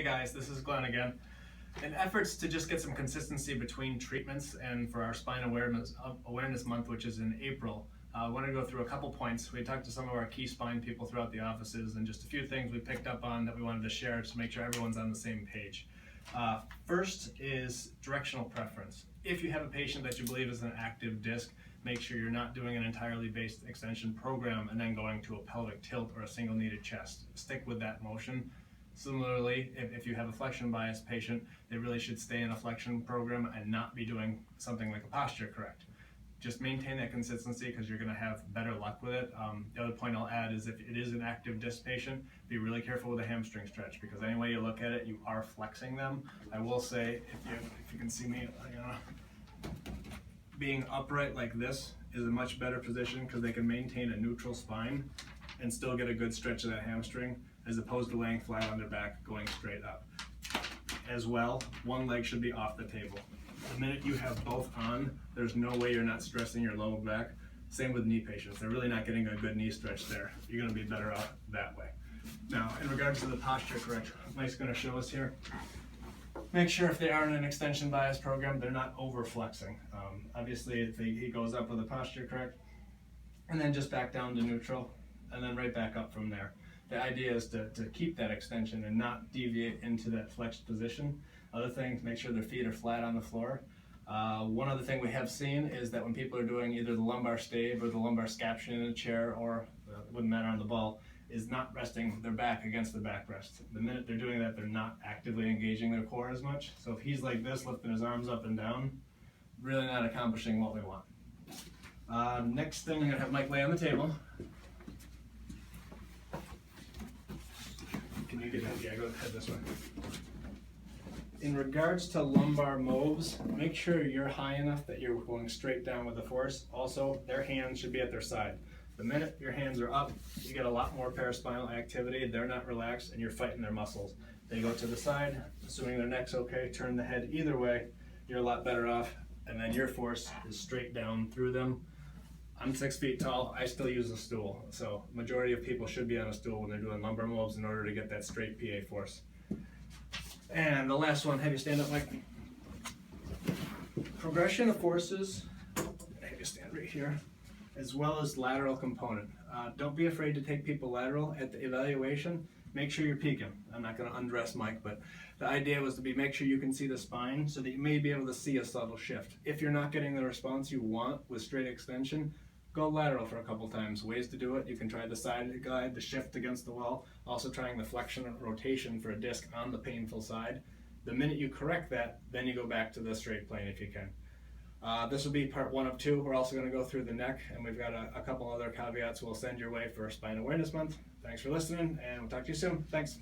Hey guys, this is Glenn again. In efforts to just get some consistency between treatments and for our Spine Awareness Month, which is in April, I want to go through a couple points. We talked to some of our key spine people throughout the offices and just a few things we picked up on that we wanted to share to make sure everyone's on the same page. First is directional preference. If you have a patient that you believe is an active disc, make sure you're not doing an entirely based extension program and then going to a pelvic tilt or a single kneaded chest. Stick with that motion. Similarly, if you have a flexion bias patient, they really should stay in a flexion program and not be doing something like a posture correct. Just maintain that consistency because you're going to have better luck with it. The other point I'll add is if it is an active disc patient, be really careful with the hamstring stretch because any way you look at it, you are flexing them. I will say, if you can see me, being upright like this is a much better position because they can maintain a neutral spine and still get a good stretch of that hamstring as opposed to laying flat on their back going straight up. As well, one leg should be off the table. The minute you have both on, there's no way you're not stressing your lower back. Same with knee patients. They're really not getting a good knee stretch there. You're going to be better off that way. Now, in regards to the posture correction, Mike's going to show us here. Make sure if they are in an extension bias program, they're not over flexing. Obviously, if he goes up with a posture correct, and then just back down to neutral, and then right back up from there. The idea is to keep that extension and not deviate into that flexed position. Other things, make sure their feet are flat on the floor. One other thing we have seen is that when people are doing either the lumbar stave or the lumbar scaption in a chair or with men on the ball, is not resting their back against the backrest. The minute they're doing that, they're not actively engaging their core as much. So if he's like this, lifting his arms up and down, really not accomplishing what we want. Next thing, I'm gonna have Mike lay on the table. Can you get that? Yeah, go ahead this way. In regards to lumbar moves, make sure you're high enough that you're going straight down with the force. Also, their hands should be at their side. The minute your hands are up, you get a lot more paraspinal activity. They're not relaxed and you're fighting their muscles. They go to the side, assuming their neck's okay, turn the head either way, you're a lot better off. And then your force is straight down through them. I'm 6 feet tall, I still use a stool. So majority of people should be on a stool when they're doing lumbar moves in order to get that straight PA force. And the last one, have you stand up, Mike. Progression of forces, have you stand right here, as well as lateral component. Don't be afraid to take people lateral at the evaluation. Make sure you're peeking. I'm not going to undress Mike, but the idea was to make sure you can see the spine so that you may be able to see a subtle shift. If you're not getting the response you want with straight extension, go lateral for a couple times. Ways to do it, you can try the side glide, the shift against the wall, also trying the flexion and rotation for a disc on the painful side. The minute you correct that, then you go back to the straight plane if you can. This will be part 1 of 2. We're also going to go through the neck, and we've got a couple other caveats we'll send your way for Spine Awareness Month. Thanks for listening, and we'll talk to you soon. Thanks.